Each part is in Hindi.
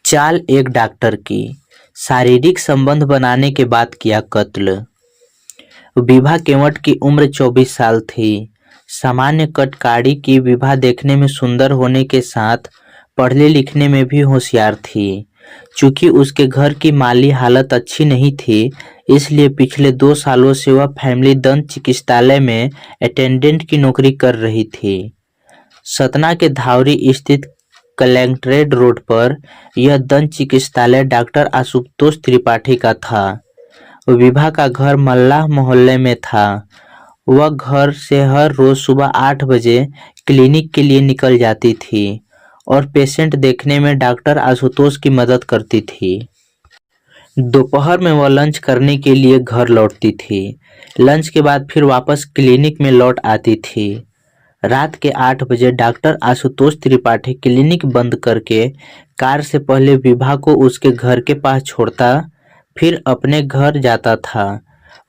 चाल एक डॉक्टर की, शारीरिक संबंध बनाने के बाद किया कत्ल। विभा केवट की उम्र 24 साल थी। सामान्य कटकाड़ी की विभा देखने में सुंदर होने के साथ पढ़ने लिखने में भी होशियार थी। चूंकि उसके घर की माली हालत अच्छी नहीं थी, इसलिए पिछले 2 सालों से वह फैमिली दंत चिकित्सालय में अटेंडेंट की नौकरी कर रही थी। सतना के धावरी स्थित कलेक्ट्रेट रोड पर यह दंत चिकित्सालय डॉक्टर आशुतोष त्रिपाठी का था। विभा का घर मल्लाह मोहल्ले में था। वह घर से हर रोज सुबह 8 बजे क्लिनिक के लिए निकल जाती थी और पेशेंट देखने में डॉक्टर आशुतोष की मदद करती थी। दोपहर में वह लंच करने के लिए घर लौटती थी। लंच के बाद फिर वापस क्लिनिक में लौट आती थी। रात के 8 बजे डॉक्टर आशुतोष त्रिपाठी क्लिनिक बंद करके कार से पहले विभा को उसके घर के पास छोड़ता, फिर अपने घर जाता था।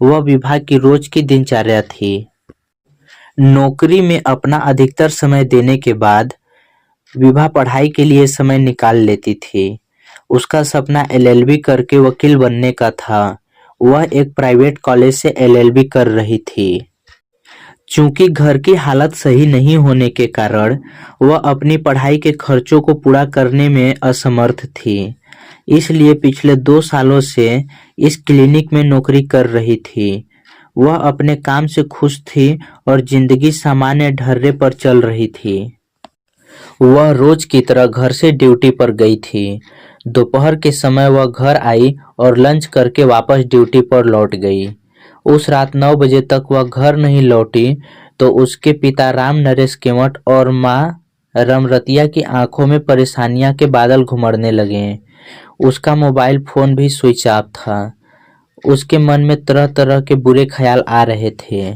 वह विभा की रोज की दिनचर्या थी। नौकरी में अपना अधिकतर समय देने के बाद विभा पढ़ाई के लिए समय निकाल लेती थी। उसका सपना एलएलबी करके वकील बनने का था। वह एक प्राइवेट कॉलेज से एलएलबी कर रही थी। चूंकि घर की हालत सही नहीं होने के कारण वह अपनी पढ़ाई के खर्चों को पूरा करने में असमर्थ थी, इसलिए पिछले 2 सालों से इस क्लिनिक में नौकरी कर रही थी। वह अपने काम से खुश थी और जिंदगी सामान्य ढर्रे पर चल रही थी। वह रोज की तरह घर से ड्यूटी पर गई थी। दोपहर के समय वह घर आई और लंच करके वापस ड्यूटी पर लौट गई। उस रात 9 बजे तक वह घर नहीं लौटी तो उसके पिता राम नरेश केवट और माँ रमरतिया की आंखों में परेशानियां के बादल घुमड़ने लगे। उसका मोबाइल फोन भी स्विच ऑफ था। उसके मन में तरह तरह के बुरे ख्याल आ रहे थे।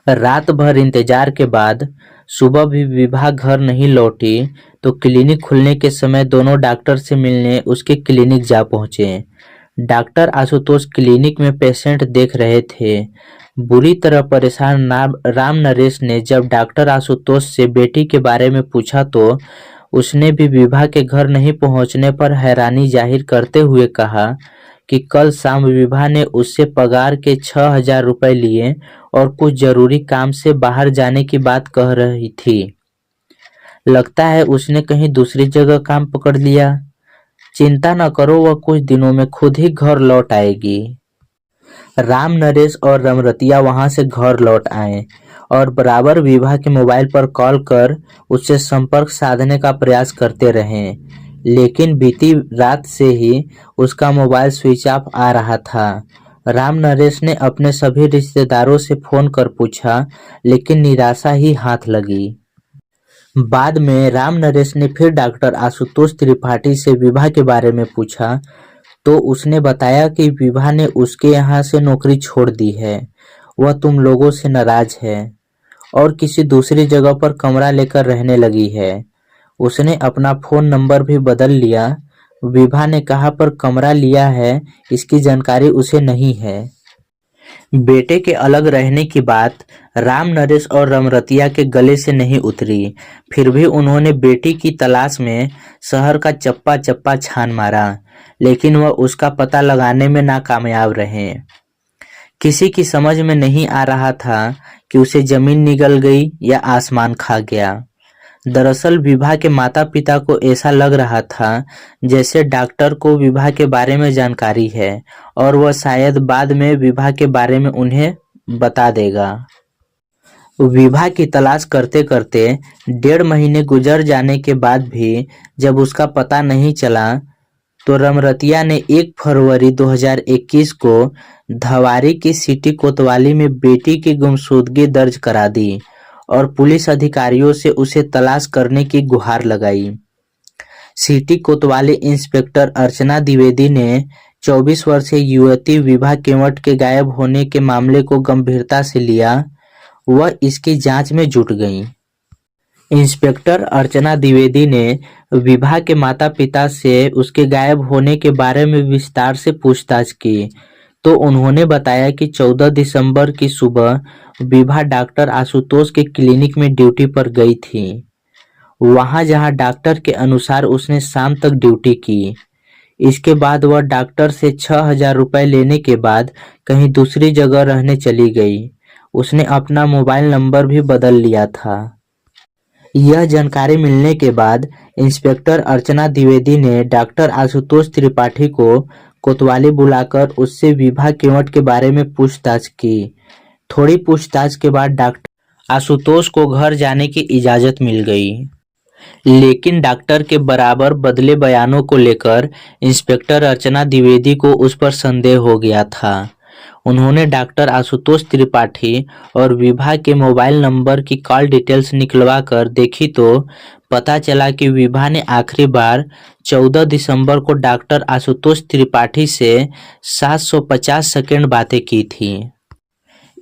रात भर इंतजार के बाद सुबह भी विभा घर नहीं लौटी तो क्लिनिक खुलने के समय दोनों डॉक्टर से मिलने उसके क्लिनिक जा पहुंचे। डॉक्टर आशुतोष क्लिनिक में पेशेंट देख रहे थे। बुरी तरह परेशान राम नरेश ने जब डॉक्टर आशुतोष से बेटी के बारे में पूछा तो उसने भी विभा के घर नहीं पहुंचने पर हैरानी जाहिर करते हुए कहा कि कल शाम विभा ने उससे पगार के 6,000 रुपए लिए और कुछ जरूरी काम से बाहर जाने की बात कह रही थी। लगता है उसने कहीं दूसरी जगह काम पकड़ लिया। चिंता न करो, वह कुछ दिनों में खुद ही घर लौट आएगी। राम नरेश और रमरतिया वहां से घर लौट आए और बराबर विभा के मोबाइल पर कॉल कर उससे संपर्क साधने का प्रयास करते रहे, लेकिन बीती रात से ही उसका मोबाइल स्विच ऑफ आ रहा था। राम नरेश ने अपने सभी रिश्तेदारों से फोन कर पूछा, लेकिन निराशा ही हाथ लगी। बाद में राम नरेश ने फिर डॉक्टर आशुतोष त्रिपाठी से विभा के बारे में पूछा तो उसने बताया कि विभा ने उसके यहाँ से नौकरी छोड़ दी है। वह तुम लोगों से नाराज है और किसी दूसरी जगह पर कमरा लेकर रहने लगी है। उसने अपना फोन नंबर भी बदल लिया। विभा ने कहा पर कमरा लिया है इसकी जानकारी उसे नहीं है। बेटे के अलग रहने की बात राम नरेश और रमरतिया के गले से नहीं उतरी, फिर भी उन्होंने बेटी की तलाश में शहर का चप्पा चप्पा छान मारा, लेकिन वह उसका पता लगाने में नाकामयाब रहे। किसी की समझ में नहीं आ रहा था कि उसे जमीन निगल गई या आसमान खा गया। दरअसल विभा के माता पिता को ऐसा लग रहा था जैसे डॉक्टर को विभा के बारे में जानकारी है और वह शायद बाद में विभा के बारे में उन्हें बता देगा। विभा की तलाश करते करते 1.5 महीने गुजर जाने के बाद भी जब उसका पता नहीं चला तो रमरतिया ने 1 फरवरी 2021 को धवारी की सिटी कोतवाली में बेटी की गुमशुदगी दर्ज करा दी और पुलिस अधिकारियों से उसे तलाश करने की गुहार लगाई। सिटी कोतवाली इंस्पेक्टर अर्चना द्विवेदी ने 24 वर्षीय युवती विभा केवट के गायब होने के मामले को गंभीरता से लिया। वह इसकी जांच में जुट गई। इंस्पेक्टर अर्चना द्विवेदी ने विभा के माता पिता से उसके गायब होने के बारे में विस्तार से पूछताछ की तो उन्होंने बताया कि 14 दिसंबर की सुबह विभा डॉक्टर आशुतोष के क्लिनिक में ड्यूटी पर गई थी। वहां जहां डॉक्टर के अनुसार उसने शाम तक ड्यूटी की। इसके बाद वह डॉक्टर से 6,000 रुपये लेने के बाद कहीं दूसरी जगह रहने चली गई। उसने अपना मोबाइल नंबर भी बदल लिया था। यह जानकारी मिलने के बाद इंस्पेक्टर अर्चना द्विवेदी ने डॉक्टर आशुतोष त्रिपाठी को कोतवाली बुलाकर उससे विभा केवट के बारे में पूछताछ की। थोड़ी पूछताछ के बाद डॉक्टर आशुतोष को घर जाने की इजाजत मिल गई। लेकिन डॉक्टर के बराबर बदले बयानों को लेकर इंस्पेक्टर अर्चना द्विवेदी को उस पर संदेह हो गया था। उन्होंने डॉक्टर आशुतोष त्रिपाठी और विभा के मोबाइल नंबर की कॉल डिटेल्स निकलवा कर देखी तो पता चला कि विभा ने आखिरी बार 14 दिसंबर को डॉक्टर आशुतोष त्रिपाठी से 750 सेकंड बातें की थी।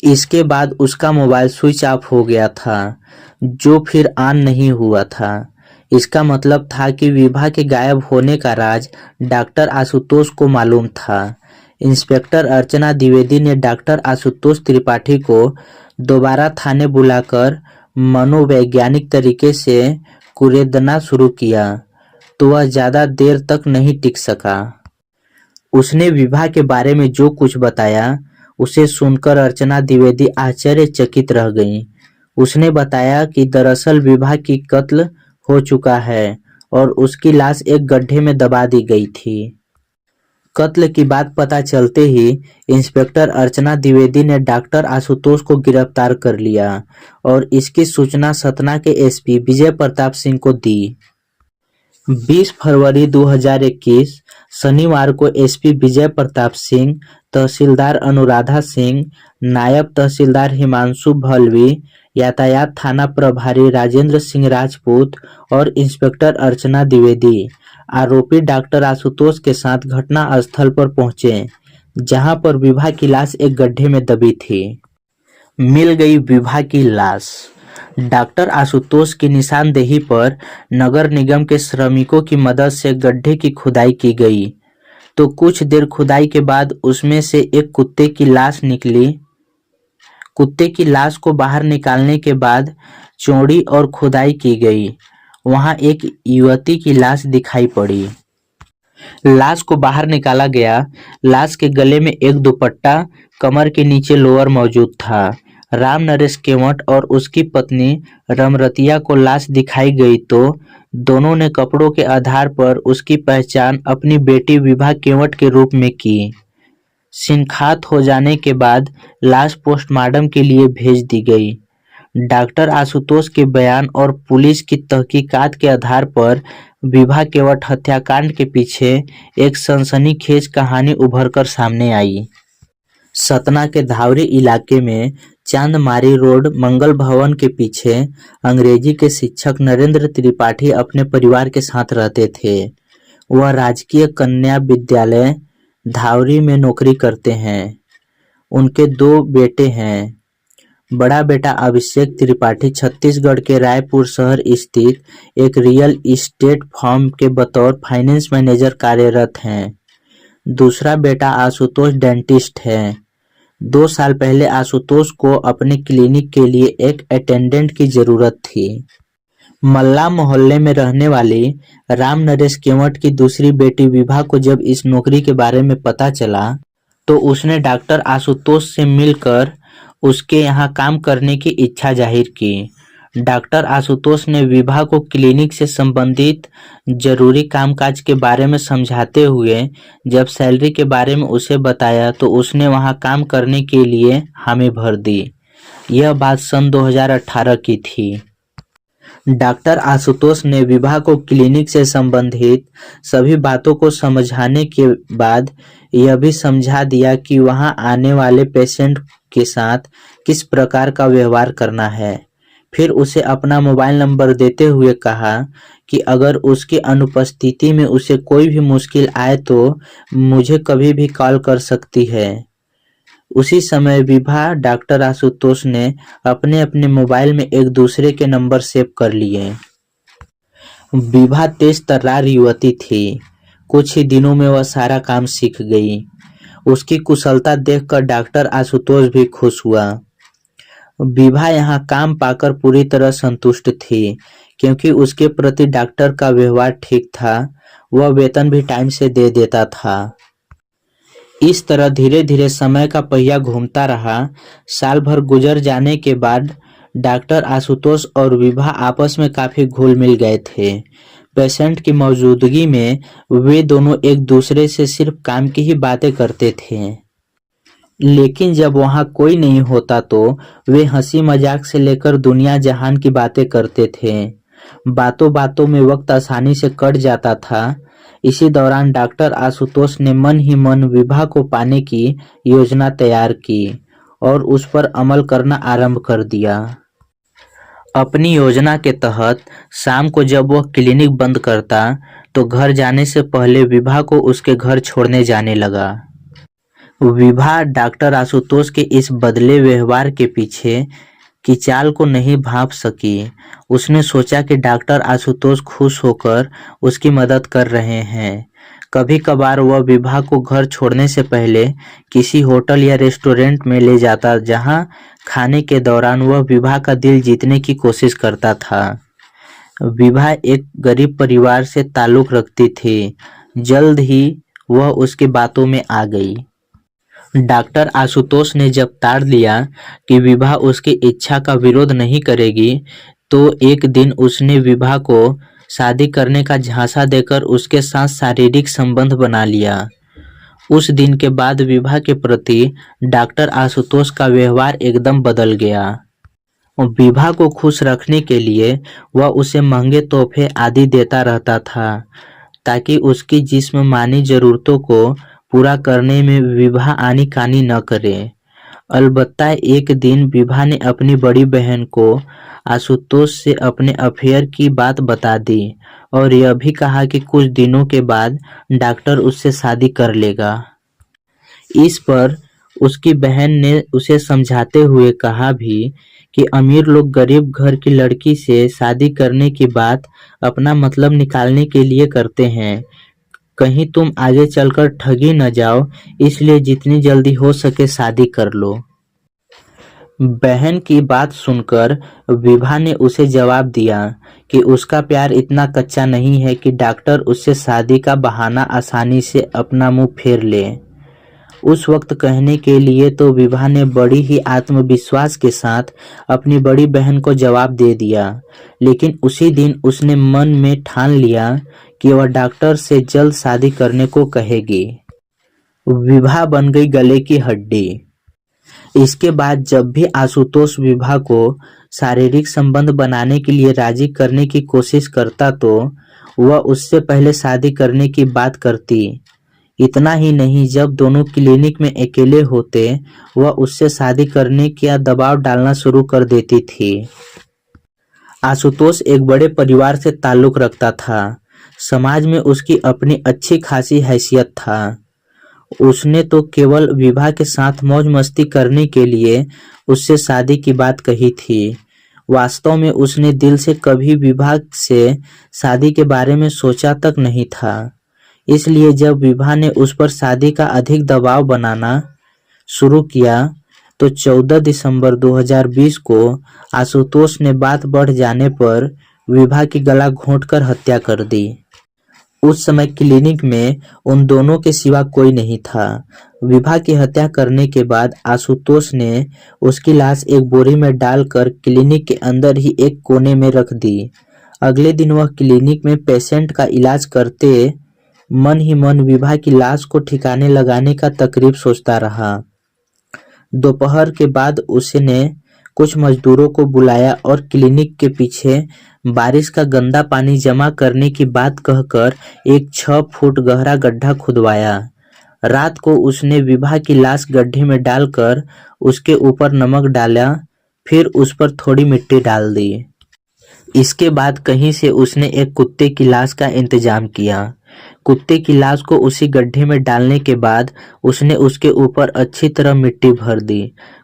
इसके बाद उसका मोबाइल स्विच ऑफ हो गया था, जो फिर ऑन नहीं हुआ था। इसका मतलब था कि विभा के गायब होने का राज डॉक्टर आशुतोष को मालूम था। इंस्पेक्टर अर्चना द्विवेदी ने डॉक्टर आशुतोष त्रिपाठी को दोबारा थाने बुलाकर मनोवैज्ञानिक तरीके से कुरेदना शुरू किया, तो वह ज्यादा देर तक नहीं टिक सका। उसने विभा के बारे में जो कुछ बताया, उसे सुनकर अर्चना द्विवेदी आश्चर्यचकित रह गईं। उसने बताया कि दरअसल विभा की कत्ल हो चुका है और उसकी लाश एक गड्ढे में दबा दी गई थी। कत्ल की बात पता चलते ही इंस्पेक्टर अर्चना द्विवेदी ने डॉक्टर आशुतोष को गिरफ्तार कर लिया और इसकी सूचना सतना के एसपी विजय प्रताप सिंह को दी। 20 फरवरी 2021 शनिवार को एसपी विजय प्रताप सिंह, तहसीलदार अनुराधा सिंह, नायब तहसीलदार हिमांशु भल्वी, यातायात थाना प्रभारी राजेंद्र सिंह राजपूत और इंस्पेक्टर अर्चना द्विवेदी आरोपी डॉक्टर आशुतोष के साथ घटना स्थल पर पहुंचे, जहां पर विभा की लाश एक गड्ढे में दबी थी। मिल गई विभा की लाश। डॉक्टर आशुतोष की निशानदेही पर नगर निगम के श्रमिकों की मदद से गड्ढे की खुदाई की गई, तो कुछ देर खुदाई के बाद उसमें से एक कुत्ते की लाश निकली। कुत्ते की लाश को बाहर निकालने के बाद चौड़ी और खुदाई की गई। वहां एक युवती की लाश दिखाई पड़ी। लाश को बाहर निकाला गया। लाश के गले में एक दुपट्टा, कमर के नीचे लोअर मौजूद था। राम नरेश केवट और उसकी पत्नी रमरतिया को लाश दिखाई गई तो दोनों ने कपड़ों के आधार पर उसकी पहचान अपनी बेटी विभा केवट के रूप में की। शिनख्यात हो जाने के बाद लाश पोस्टमार्टम के लिए भेज दी गई। डॉक्टर आशुतोष के बयान और पुलिस की तहकीकात के आधार पर विभा केवट हत्याकांड के पीछे एक सनसनीखेज कहानी उभरकर सामने आई। सतना के धावरी इलाके में चांदमारी रोड मंगल भवन के पीछे अंग्रेजी के शिक्षक नरेंद्र त्रिपाठी अपने परिवार के साथ रहते थे। वह राजकीय कन्या विद्यालय धावरी में नौकरी करते हैं। उनके 2 बेटे हैं। बड़ा बेटा अभिषेक त्रिपाठी छत्तीसगढ़ के रायपुर शहर स्थित एक रियल इस्टेट फर्म के बतौर फाइनेंस मैनेजर कार्यरत हैं। दूसरा बेटा आशुतोष डेंटिस्ट है। 2 साल पहले आशुतोष को अपने क्लिनिक के लिए एक अटेंडेंट की जरूरत थी। मल्ला मोहल्ले में रहने वाली राम नरेश केवट की दूसरी बेटी विभा को जब इस नौकरी के बारे में पता चला तो उसने डॉक्टर आशुतोष से मिलकर उसके यहाँ काम करने की इच्छा जाहिर की। डॉक्टर आशुतोष ने विभा को क्लिनिक से संबंधित जरूरी कामकाज के बारे में समझाते हुए जब सैलरी के बारे में उसे बताया तो उसने वहां काम करने के लिए हामी भर दी। यह बात सन 2018 की थी। डॉक्टर आशुतोष ने विभा को क्लिनिक से संबंधित सभी बातों को समझाने के बाद यह भी समझा दिया कि वहां आने वाले पेशेंट के साथ किस प्रकार का व्यवहार करना है। फिर उसे अपना मोबाइल नंबर देते हुए कहा कि अगर उसकी अनुपस्थिति में उसे कोई भी मुश्किल आए तो मुझे कभी भी कॉल कर सकती है। उसी समय विभा डॉक्टर आशुतोष ने अपने अपने मोबाइल में एक दूसरे के नंबर सेव कर लिए। विभा तेज तर्रार युवती थी। कुछ ही दिनों में वह सारा काम सीख गई। उसकी कुशलता देखकर डॉक्टर आशुतोष भी खुश हुआ। विभा यहाँ काम पाकर पूरी तरह संतुष्ट थी, क्योंकि उसके प्रति डॉक्टर का व्यवहार ठीक था। वह वेतन भी टाइम से दे देता था। इस तरह धीरे धीरे समय का पहिया घूमता रहा। साल भर गुजर जाने के बाद डॉक्टर आशुतोष और विभा आपस में काफी घुल मिल गए थे। पेशेंट की मौजूदगी में वे दोनों एक दूसरे से सिर्फ काम की ही बातें करते थे, लेकिन जब वहाँ कोई नहीं होता तो वे हंसी मजाक से लेकर दुनिया जहान की बातें करते थे। बातों बातों में वक्त आसानी से कट जाता था। इसी दौरान डॉक्टर आशुतोष ने मन ही मन विभा को पाने की योजना तैयार की और उस पर अमल करना आरंभ कर दिया। अपनी योजना के तहत शाम को जब वह क्लिनिक बंद करता तो घर जाने से पहले विभा को उसके घर छोड़ने जाने लगा। विभा डॉक्टर आशुतोष के इस बदले व्यवहार के पीछे की चाल को नहीं भांप सकी। उसने सोचा कि डॉक्टर आशुतोष खुश होकर उसकी मदद कर रहे हैं। कभी कभार वह विभा को घर छोड़ने से पहले किसी होटल या रेस्टोरेंट में ले जाता, जहां खाने के दौरान वह विभा का दिल जीतने की कोशिश करता था। विभा एक गरीब परिवार से ताल्लुक रखती थी। जल्द ही वह उसकी बातों में आ गई। डॉक्टर आशुतोष ने जब ताड़ लिया कि विभा उसकी इच्छा का विरोध नहीं करेगी, तो एक दिन उसने विभा को शादी करने का झांसा देकर उसके साथ शारीरिक संबंध बना लिया। उस दिन के बाद विभा के प्रति डॉक्टर आशुतोष का व्यवहार एकदम बदल गया। विभा को खुश रखने के लिए वह उसे महंगे तोहफे आदि देता रहता था, ताकि उसकी जिस्मानी जरूरतों को पूरा करने में विभा आनी-कानी न करे। अलबत्ता एक दिन विभा ने अपनी बड़ी बहन को आशुतोष से अपने अफेयर की बात बता दी और यह भी कहा कि कुछ दिनों के बाद डॉक्टर उससे शादी कर लेगा। इस पर उसकी बहन ने उसे समझाते हुए कहा भी कि अमीर लोग गरीब घर की लड़की से शादी करने की बात अपना मतलब निकालने के लिए करते हैं। कहीं तुम आगे चलकर ठगी न जाओ, इसलिए जितनी जल्दी हो सके शादी कर लो। बहन की बात सुनकर विभा ने उसे जवाब दिया कि उसका प्यार इतना कच्चा नहीं है कि डॉक्टर उससे शादी का बहाना आसानी से अपना मुंह फेर ले। उस वक्त कहने के लिए तो विभा ने बड़ी ही आत्मविश्वास के साथ अपनी बड़ी बहन को जवाब दे दिया, लेकिन उसी दिन उसने मन में ठान लिया कि वह डॉक्टर से जल्द शादी करने को कहेगी। विभा बन गई गले की हड्डी। इसके बाद जब भी आशुतोष विभा को शारीरिक संबंध बनाने के लिए राजी करने की कोशिश करता तो वह उससे पहले शादी करने की बात करती। इतना ही नहीं, जब दोनों क्लिनिक में अकेले होते वह उससे शादी करने का दबाव डालना शुरू कर देती थी। आशुतोष एक बड़े परिवार से ताल्लुक रखता था। समाज में उसकी अपनी अच्छी खासी हैसियत था। उसने तो केवल विभा के साथ मौज मस्ती करने के लिए उससे शादी की बात कही थी। वास्तव में उसने दिल से कभी विभा से शादी के बारे में सोचा तक नहीं था। इसलिए जब विभा ने उस पर शादी का अधिक दबाव बनाना शुरू किया तो 14 दिसंबर 2020 को आशुतोष ने बात बढ़ जाने पर विभा की गला घोंटकर हत्या कर दी। उस समय क्लिनिक में उन दोनों के सिवा कोई नहीं था। विभा की हत्या करने के बाद आशुतोष ने उसकी लाश एक बोरी में डालकर क्लिनिक के अंदर ही एक कोने में रख दी। अगले दिन वह क्लिनिक में पेशेंट का इलाज करते मन ही मन विभा की लाश को ठिकाने लगाने का तकरीब सोचता रहा। दोपहर के बाद उसने कुछ मजदूरों को बुलाया और क्लिनिक के पीछे बारिश का गंदा पानी जमा करने की बात कहकर एक 6 फुट गहरा गड्ढा खुदवाया। रात को उसने विभा की लाश गड्ढे में डालकर उसके ऊपर नमक डाला, फिर उस पर थोड़ी मिट्टी डाल दी। इसके बाद कहीं से उसने एक कुत्ते की लाश का इंतजाम किया। कुत्ते की लाश को उसी गड्ढे में डालने के बाद उसने उसके ऊपर अच्छी तरह मिट्टी भर दी।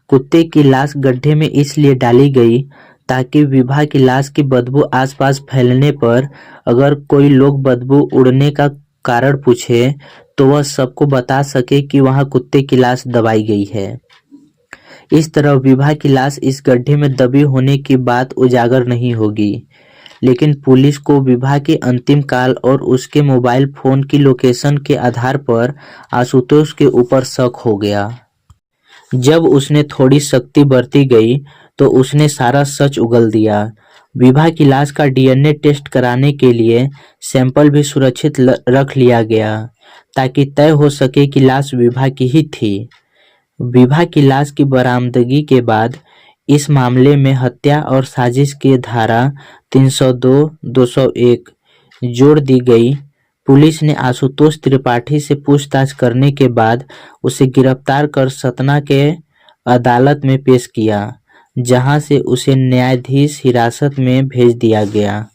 कुत्ते की लाश गड्ढे में इसलिए डाली गई ताकि विभा की लाश की बदबू आसपास फैलने पर अगर कोई लोग बदबू उड़ने का कारण पूछे तो वह सबको बता सके कि वहां कुत्ते की लाश दबाई गई है। इस तरह विभा की लाश इस गड्ढे में दबी होने की बात उजागर नहीं होगी। लेकिन पुलिस को विभा के अंतिम काल और उसके मोबाइल फोन की लोकेशन के आधार पर आशुतोष के ऊपर शक हो गया। जब उसने थोड़ी सख्ती बरती गई तो उसने सारा सच उगल दिया। विभा की लाश का डीएनए टेस्ट कराने के लिए सैंपल भी सुरक्षित रख लिया गया ताकि तय हो सके कि लाश विभा की ही थी। विभा की लाश की बरामदगी के बाद इस मामले में हत्या और साजिश की धारा 302, 201 जोड़ दी गई। पुलिस ने आशुतोष त्रिपाठी से पूछताछ करने के बाद उसे गिरफ्तार कर सतना के अदालत में पेश किया, जहां से उसे न्यायाधीश हिरासत में भेज दिया गया।